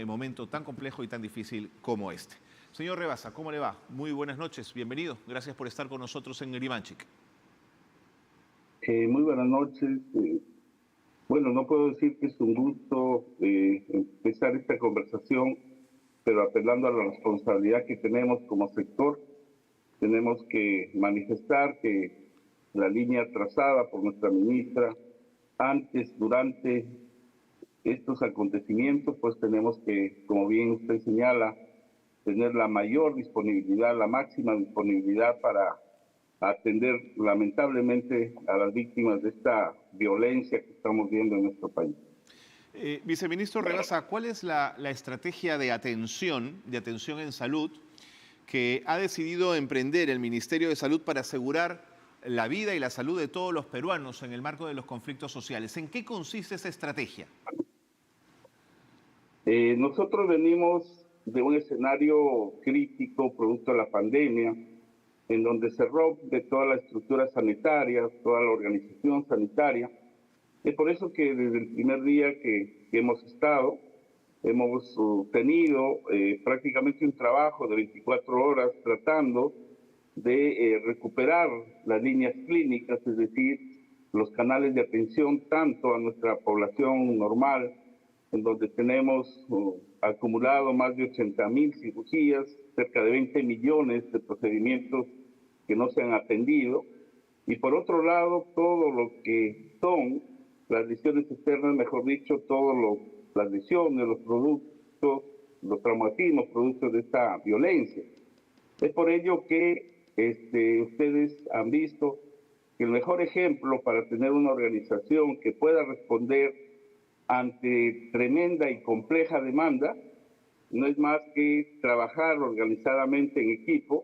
momento tan complejo y tan difícil como este. Señor Rebasa, ¿cómo le va? Muy buenas noches, bienvenido. Gracias por estar con nosotros en Nerimanchik. Muy buenas noches. Bueno, no puedo decir que es un gusto empezar esta conversación, pero apelando a la responsabilidad que tenemos como sector, tenemos que manifestar que la línea trazada por nuestra ministra antes, durante estos acontecimientos, pues tenemos que, como bien usted señala, tener la mayor disponibilidad, la máxima disponibilidad para atender lamentablemente a las víctimas de esta violencia que estamos viendo en nuestro país. Viceministro Rebasa, ¿cuál es la estrategia de atención en salud que ha decidido emprender el Ministerio de Salud para asegurar la vida y la salud de todos los peruanos en el marco de los conflictos sociales? ¿En qué consiste esa estrategia? Nosotros venimos de un escenario crítico producto de la pandemia, en donde se rompe toda la estructura sanitaria, toda la organización sanitaria. Es por eso que desde el primer día que hemos estado, hemos tenido prácticamente un trabajo de 24 horas tratando de recuperar las líneas clínicas, es decir, los canales de atención tanto a nuestra población normal, en donde tenemos acumulado más de 80.000 cirugías, cerca de 20 millones de procedimientos que no se han atendido, y por otro lado, todo lo que son las lesiones externas, mejor dicho, las lesiones, los productos, los traumatismos, productos de esta violencia. Es por ello que ustedes han visto que el mejor ejemplo para tener una organización que pueda responder ante tremenda y compleja demanda no es más que trabajar organizadamente en equipo,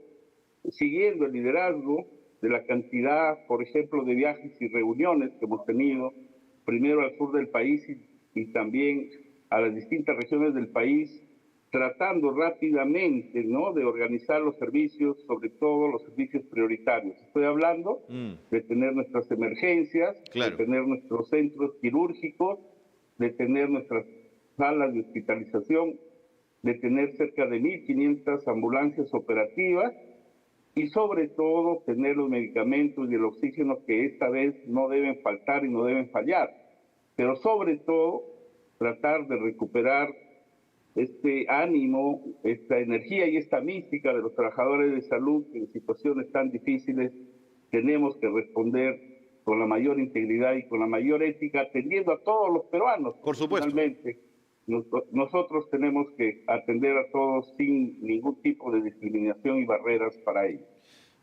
siguiendo el liderazgo de la cantidad, por ejemplo, de viajes y reuniones que hemos tenido, primero al sur del país y también a las distintas regiones del país, tratando rápidamente, ¿no?, de organizar los servicios, sobre todo los servicios prioritarios. Estoy hablando de tener nuestras emergencias, Claro, de tener nuestros centros quirúrgicos, de tener nuestras salas de hospitalización, de tener cerca de 1.500 ambulancias operativas y sobre todo tener los medicamentos y el oxígeno que esta vez no deben faltar y no deben fallar. Pero sobre todo tratar de recuperar este ánimo, esta energía y esta mística de los trabajadores de salud que en situaciones tan difíciles tenemos que responder con la mayor integridad y con la mayor ética, atendiendo a todos los peruanos. por supuesto. Finalmente, nosotros tenemos que atender a todos sin ningún tipo de discriminación y barreras para ello.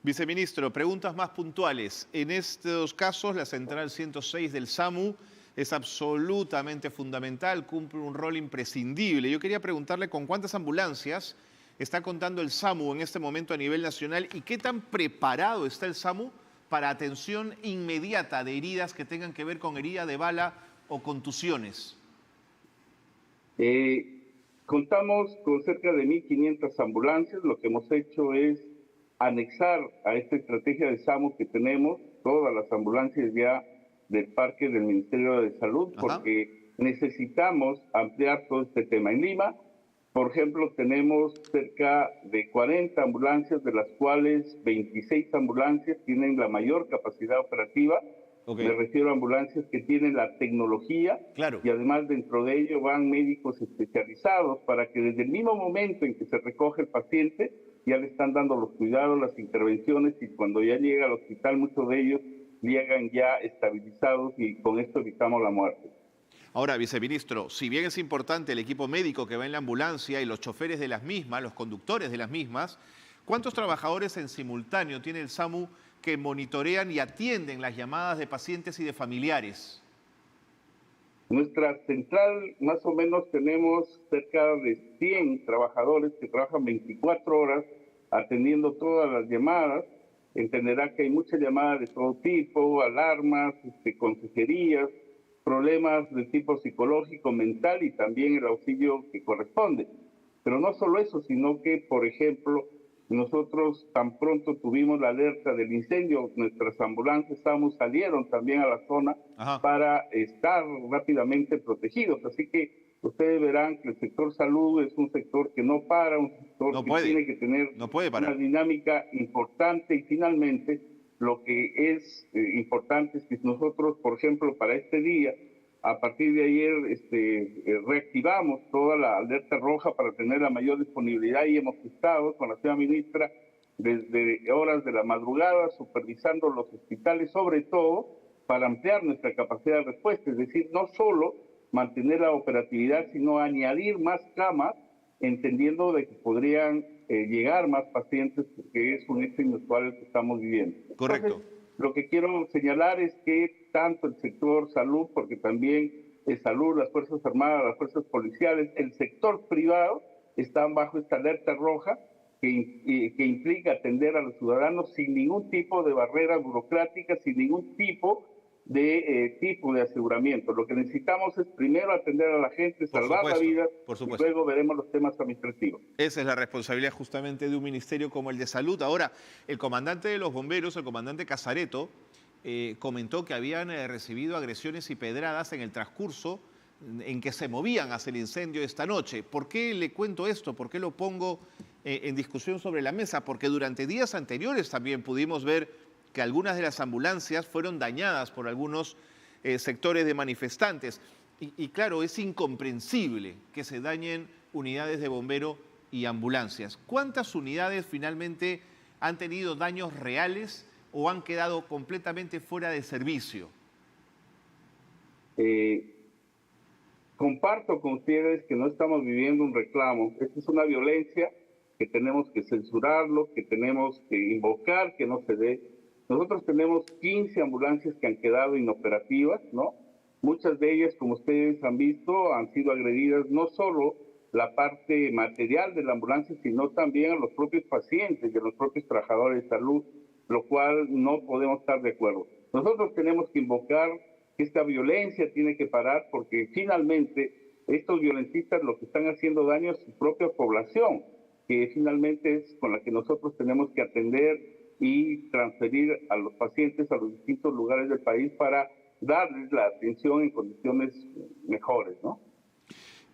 Viceministro, preguntas más puntuales. En estos casos, la Central 106 del SAMU es absolutamente fundamental, cumple un rol imprescindible. Yo quería preguntarle con cuántas ambulancias está contando el SAMU en este momento a nivel nacional y qué tan preparado está el SAMU para atención inmediata de heridas que tengan que ver con herida de bala o contusiones. Contamos con cerca de 1.500 ambulancias. Lo que hemos hecho es anexar a esta estrategia de SAMU que tenemos todas las ambulancias ya del parque del Ministerio de Salud, porque necesitamos ampliar todo este tema. En Lima, por ejemplo, tenemos cerca de 40 ambulancias, de las cuales 26 ambulancias tienen la mayor capacidad operativa. Me refiero a ambulancias que tienen la tecnología, claro, y además dentro de ello van médicos especializados para que desde el mismo momento en que se recoge el paciente ya le están dando los cuidados, las intervenciones, y cuando ya llega al hospital muchos de ellos llegan ya estabilizados y con esto evitamos la muerte. Ahora, viceministro, si bien es importante el equipo médico que va en la ambulancia y los choferes de las mismas, los conductores de las mismas, ¿cuántos trabajadores en simultáneo tiene el SAMU que monitorean y atienden las llamadas de pacientes y de familiares? Nuestra central, más o menos, tenemos cerca de 100 trabajadores que trabajan 24 horas atendiendo todas las llamadas. Entenderá que hay muchas llamadas de todo tipo, alarmas, consejerías, problemas de tipo psicológico, mental y también el auxilio que corresponde. Pero no solo eso, sino que, por ejemplo, nosotros tan pronto tuvimos la alerta del incendio, nuestras ambulancias salieron también a la zona para estar rápidamente protegidos. Así que ustedes verán que el sector salud es un sector que no para, un sector que tiene que tener una dinámica importante, y finalmente lo que es importante es que nosotros, por ejemplo, para este día, a partir de ayer reactivamos toda la alerta roja para tener la mayor disponibilidad, y hemos estado con la señora ministra desde horas de la madrugada supervisando los hospitales, sobre todo para ampliar nuestra capacidad de respuesta, es decir, no solo mantener la operatividad, sino añadir más camas, entendiendo de que podrían llegar más pacientes, porque es un hecho inusual el que estamos viviendo. Correcto. Entonces, lo que quiero señalar es que tanto el sector salud, porque también es salud, las Fuerzas Armadas, las Fuerzas Policiales, el sector privado, están bajo esta alerta roja que implica atender a los ciudadanos sin ningún tipo de barrera burocrática, sin ningún tipo de aseguramiento. Lo que necesitamos es primero atender a la gente, salvar la vida, y luego veremos los temas administrativos. Esa es la responsabilidad justamente de un ministerio como el de Salud. Ahora, el comandante de los bomberos, el comandante Casareto, comentó que habían recibido agresiones y pedradas en el transcurso en que se movían hacia el incendio esta noche. ¿Por qué le cuento esto? ¿Por qué lo pongo en discusión sobre la mesa? Porque durante días anteriores también pudimos ver que algunas de las ambulancias fueron dañadas por algunos sectores de manifestantes. Y claro, es incomprensible que se dañen unidades de bombero y ambulancias. ¿Cuántas unidades finalmente han tenido daños reales o han quedado completamente fuera de servicio? Comparto con ustedes que no estamos viviendo un reclamo. Esta es una violencia que tenemos que censurarlo, que tenemos que invocar que no se dé. Nosotros tenemos 15 ambulancias que han quedado inoperativas, ¿no? Muchas de ellas, como ustedes han visto, han sido agredidas, no solo la parte material de la ambulancia, sino también a los propios pacientes y a los propios trabajadores de salud, lo cual no podemos estar de acuerdo. Nosotros tenemos que invocar que esta violencia tiene que parar, porque finalmente estos violentistas lo que están haciendo daño a su propia población, que finalmente es con la que nosotros tenemos que atender y transferir a los pacientes a los distintos lugares del país para darles la atención en condiciones mejores, ¿no?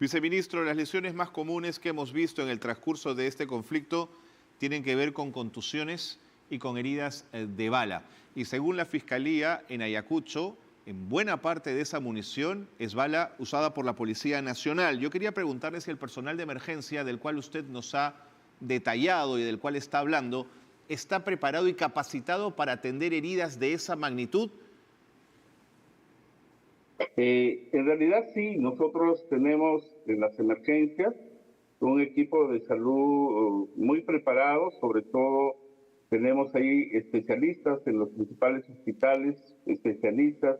Viceministro, las lesiones más comunes que hemos visto en el transcurso de este conflicto tienen que ver con contusiones y con heridas de bala. Y según la Fiscalía, en Ayacucho, en buena parte de esa munición es bala usada por la Policía Nacional. Yo quería preguntarle si el personal de emergencia del cual usted nos ha detallado y del cual está hablando, ¿está preparado y capacitado para atender heridas de esa magnitud? En realidad sí, nosotros tenemos en las emergencias un equipo de salud muy preparado, sobre todo tenemos ahí especialistas en los principales hospitales, especialistas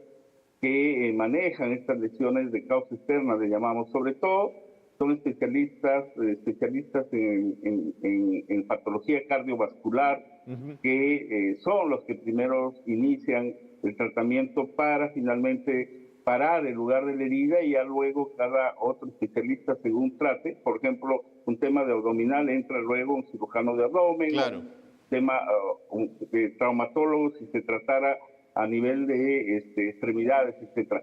que manejan estas lesiones de causa externa, le llamamos, sobre todo son especialistas en patología cardiovascular, que son los que primero inician el tratamiento para finalmente parar el lugar de la herida, y ya luego cada otro especialista según trate. Por ejemplo, un tema de abdominal, entra luego un cirujano de abdomen, un tema de traumatólogo si se tratara a nivel de extremidades, etcétera.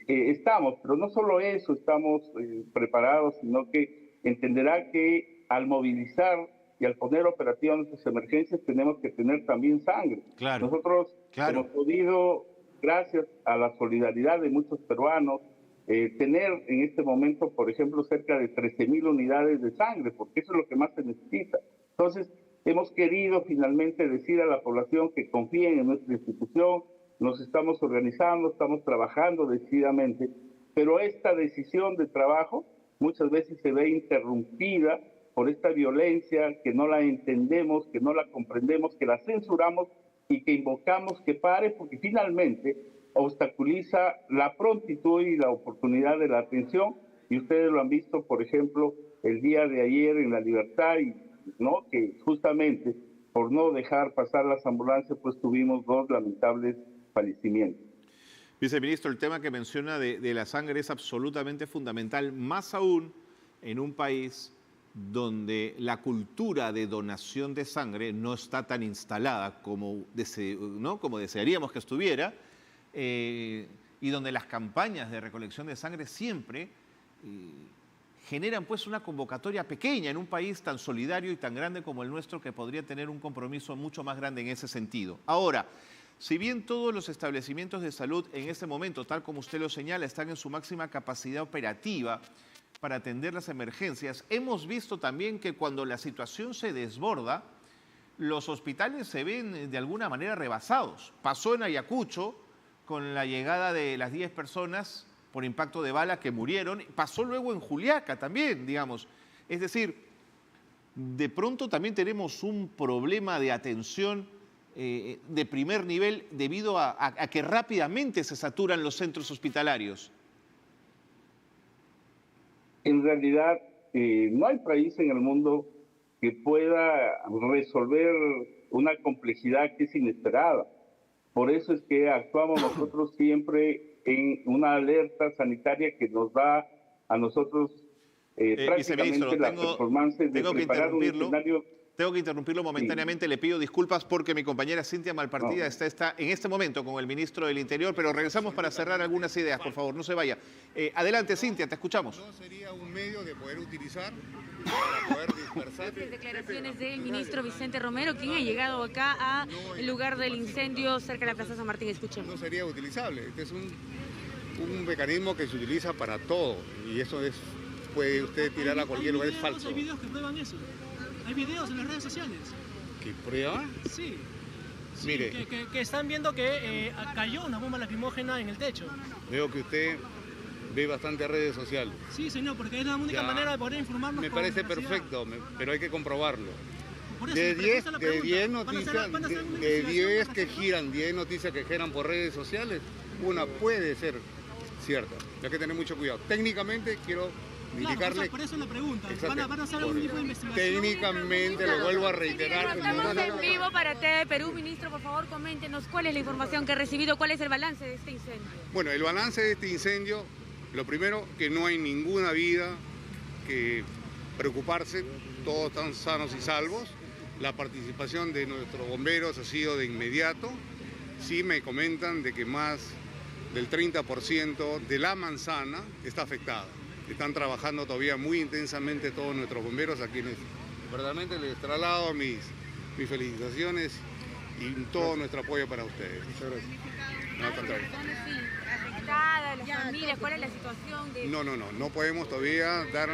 Estamos, pero no solo eso, estamos preparados, sino que entenderá que al movilizar y al poner operativas nuestras emergencias tenemos que tener también sangre. Nosotros hemos podido, gracias a la solidaridad de muchos peruanos, tener en este momento, por ejemplo, cerca de 13,000 unidades de sangre, porque eso es lo que más se necesita. Entonces, hemos querido finalmente decir a la población que confíen en nuestra institución. Nos estamos organizando, estamos trabajando decididamente, pero esta decisión de trabajo muchas veces se ve interrumpida por esta violencia que no la entendemos, que no la comprendemos, que la censuramos y que invocamos que pare, porque finalmente obstaculiza la prontitud y la oportunidad de la atención. Y ustedes lo han visto, por ejemplo, el día de ayer en La Libertad, ¿no? Que justamente por no dejar pasar las ambulancias, pues tuvimos 2 lamentables fallecimientos. Viceministro, el tema que menciona de la sangre es absolutamente fundamental, más aún en un país donde la cultura de donación de sangre no está tan instalada como desearíamos que estuviera, y donde las campañas de recolección de sangre siempre generan pues una convocatoria pequeña en un país tan solidario y tan grande como el nuestro, que podría tener un compromiso mucho más grande en ese sentido. Ahora, si bien todos los establecimientos de salud en este momento, tal como usted lo señala, están en su máxima capacidad operativa para atender las emergencias, hemos visto también que cuando la situación se desborda, los hospitales se ven de alguna manera rebasados. Pasó en Ayacucho con la llegada de las 10 personas por impacto de bala que murieron. Pasó luego en Juliaca también, digamos. Es decir, de pronto también tenemos un problema de atención de primer nivel debido a que rápidamente se saturan los centros hospitalarios. En realidad, no hay país en el mundo que pueda resolver una complejidad que es inesperada. Por eso es que actuamos nosotros siempre en una alerta sanitaria que nos da a nosotros prácticamente la performance de preparar un escenario. Tengo que interrumpirlo momentáneamente, sí. Le pido disculpas porque mi compañera Cintia Malpartida está en este momento con el ministro del Interior, pero regresamos para cerrar algunas ideas, por favor, no se vaya. Adelante, Cintia, te escuchamos. ¿No sería un medio de poder utilizar para poder dispersar? Las declaraciones del ministro Vicente Romero, quien ha llegado acá al lugar del incendio cerca de la Plaza San Martín. Escuchemos. No sería utilizable. Este es un mecanismo que se utiliza para todo y eso puede usted tirar a cualquier lugar, es falso. Hay videos que prueban eso. Hay videos en las redes sociales. ¿Qué prueba? Sí. Mire. Que están viendo que cayó una bomba lacrimógena en el techo. Veo que usted ve bastantes redes sociales. Sí, señor, porque es la única manera de poder informarnos. Me parece perfecto, pero hay que comprobarlo. Por eso, de 10 noticias que giran, 10 noticias que giran por redes sociales, una puede ser cierta. Hay que tener mucho cuidado. Técnicamente quiero indicarle. Por eso es la pregunta. ¿Van a hacer algún tipo de investigación? Técnicamente, lo vuelvo a reiterar. Estamos en vivo para TV Perú. Ministro, por favor, coméntenos cuál es la información que ha recibido, cuál es el balance de este incendio. Bueno, el balance de este incendio, lo primero, que no hay ninguna vida que preocuparse, todos están sanos y salvos. La participación de nuestros bomberos ha sido de inmediato. Sí me comentan de que más del 30% de la manzana está afectada. Están trabajando todavía muy intensamente todos nuestros bomberos, a quienes verdaderamente les traslado mis felicitaciones y todo nuestro apoyo para ustedes. Muchas gracias. No, afectadas, las familias, ¿cuál es la situación? No podemos todavía dar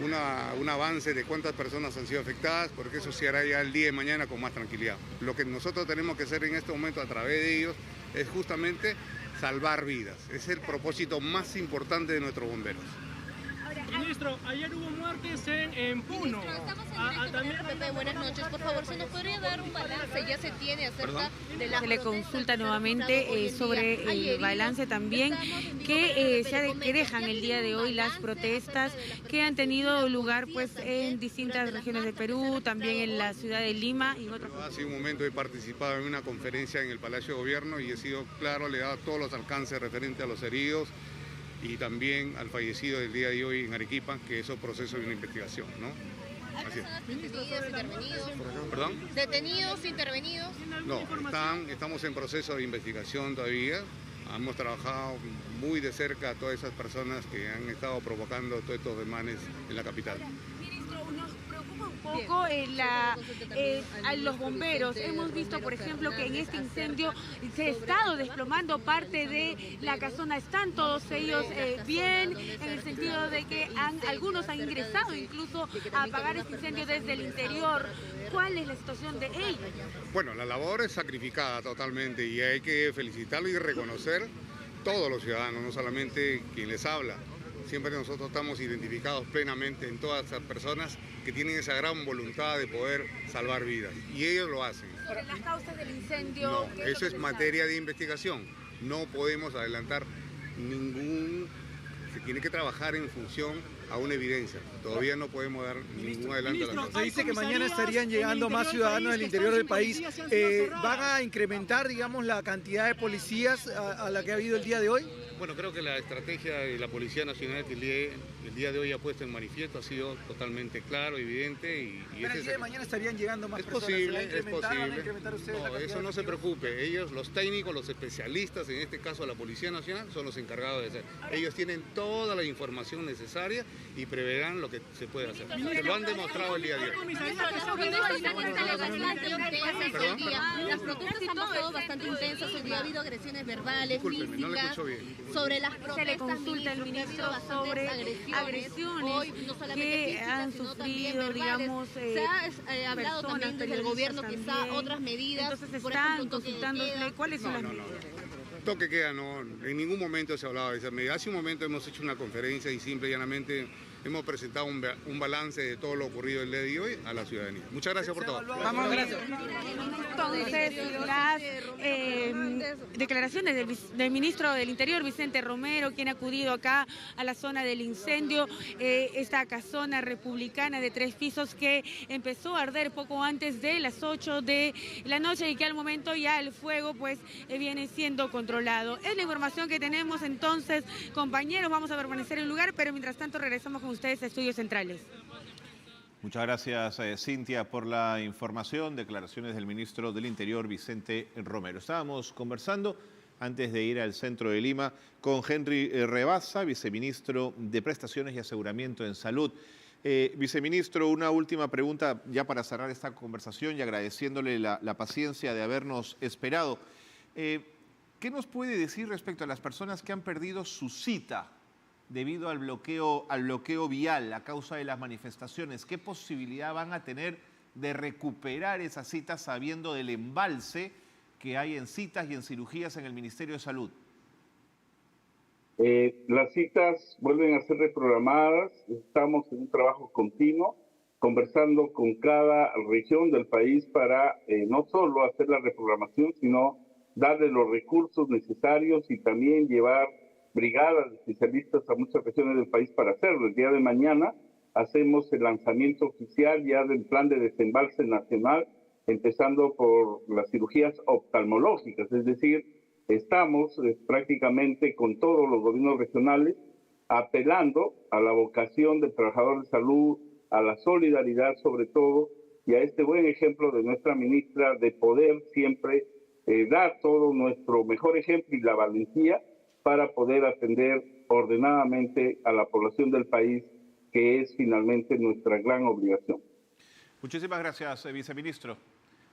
un avance de cuántas personas han sido afectadas, porque eso se hará ya el día de mañana con más tranquilidad. Lo que nosotros tenemos que hacer en este momento a través de ellos es justamente salvar vidas. Es el propósito más importante de nuestros bomberos. Ministro, ayer hubo muertes en Puno. Pepe, buenas noches. Por favor, ¿se nos podría dar un balance? Ya se tiene acerca de la... Se le consulta nuevamente sobre el balance también que dejan el día de hoy las protestas que han tenido lugar pues en distintas regiones de Perú, también en la ciudad de Lima y en otros. Hace un momento he participado en una conferencia en el Palacio de Gobierno y he sido claro, le he dado todos los alcances referentes a los heridos y también al fallecido del día de hoy en Arequipa, que es un proceso de una investigación, ¿no? Así es. ¿Detenidos, intervenidos? ¿Perdón? ¿Detenidos, intervenidos? No, estamos en proceso de investigación todavía. Hemos trabajado muy de cerca a todas esas personas que han estado provocando todos estos desmanes en la capital. Ministro, nos preocupa un poco a los bomberos. Hemos visto, por ejemplo, que en este incendio se ha estado desplomando parte de la casona. ¿Están todos ellos bien? En el sentido de que algunos han ingresado incluso a apagar este incendio desde el interior. ¿Cuál es la situación de ellos? Bueno, la labor es sacrificada totalmente y hay que felicitarlo y reconocer todos los ciudadanos, no solamente quien les habla. Siempre nosotros estamos identificados plenamente en todas esas personas que tienen esa gran voluntad de poder salvar vidas. Y ellos lo hacen. ¿Sobre las causas del incendio? No, eso es materia de investigación. No podemos adelantar se tiene que trabajar en función a una evidencia. Todavía no podemos dar ningún adelanto a la causa. Se dice que mañana estarían llegando más ciudadanos del interior del país. ¿Van a incrementar, digamos, la cantidad de policías a la que ha habido el día de hoy? Bueno, creo que la estrategia de la Policía Nacional que el día de hoy ha puesto en manifiesto ha sido totalmente claro, evidente. Pero el día de mañana estarían llegando más personas. Es ¿Va a incrementar ustedes la No, cantidad eso no de se personas? preocupe. Ellos, los técnicos, los especialistas, en este caso la Policía Nacional, son los encargados de hacer. Ellos tienen toda la información necesaria y preverán lo que se puede hacer. Se lo han demostrado el día de hoy. Las protestas han pasado bastante intensas, hoy día ha habido agresiones verbales, Discúlpeme, no le físicas. escucho bien. Sobre las Se protestas, le consulta al ministro ha habido sobre bastantes agresiones hoy, no solamente que físicas, han sino también sufrido, verbales. digamos, Se ha hablado personas, también desde el gobierno que está también. otras medidas. Entonces por están ejemplo, toque de consultándole queda. cuáles son las medidas. Toque de queda, no, en ningún momento se ha hablado de esa medida. Hace un momento hemos hecho una conferencia y simple y llanamente hemos presentado un balance de todo lo ocurrido el día de hoy a la ciudadanía. Muchas gracias por todo. Vamos, gracias. Entonces, las declaraciones del ministro del Interior, Vicente Romero, quien ha acudido acá a la zona del incendio, esta casona republicana de 3 pisos que empezó a arder poco antes de las 8 de la noche y que al momento ya el fuego pues viene siendo controlado. Es la información que tenemos, entonces, compañeros, vamos a permanecer en el lugar, pero mientras tanto regresamos con ustedes a Estudios Centrales. Muchas gracias, Cintia, por la información. Declaraciones del ministro del Interior, Vicente Romero. Estábamos conversando antes de ir al centro de Lima con Henry Rebasa, viceministro de Prestaciones y Aseguramiento en Salud. Viceministro, una última pregunta ya para cerrar esta conversación y agradeciéndole la paciencia de habernos esperado. ¿Qué nos puede decir respecto a las personas que han perdido su cita debido al bloqueo vial a causa de las manifestaciones? ¿Qué posibilidad van a tener de recuperar esas citas sabiendo del embalse que hay en citas y en cirugías en el Ministerio de Salud? Las citas vuelven a ser reprogramadas. Estamos en un trabajo continuo, conversando con cada región del país para no solo hacer la reprogramación, sino darle los recursos necesarios y también llevar brigadas de especialistas a muchas regiones del país para hacerlo. El día de mañana hacemos el lanzamiento oficial ya del plan de desembalse nacional, empezando por las cirugías oftalmológicas, es decir, estamos prácticamente con todos los gobiernos regionales apelando a la vocación del trabajador de salud, a la solidaridad sobre todo, y a este buen ejemplo de nuestra ministra de poder siempre dar todo nuestro mejor ejemplo y la valentía para poder atender ordenadamente a la población del país, que es finalmente nuestra gran obligación. Muchísimas gracias, viceministro.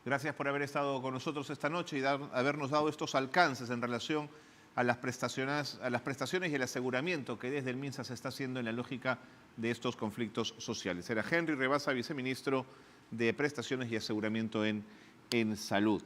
Gracias por haber estado con nosotros esta noche y habernos dado estos alcances en relación a las prestaciones y el aseguramiento que desde el MINSA se está haciendo en la lógica de estos conflictos sociales. Era Henry Rebasa, viceministro de Prestaciones y Aseguramiento en Salud.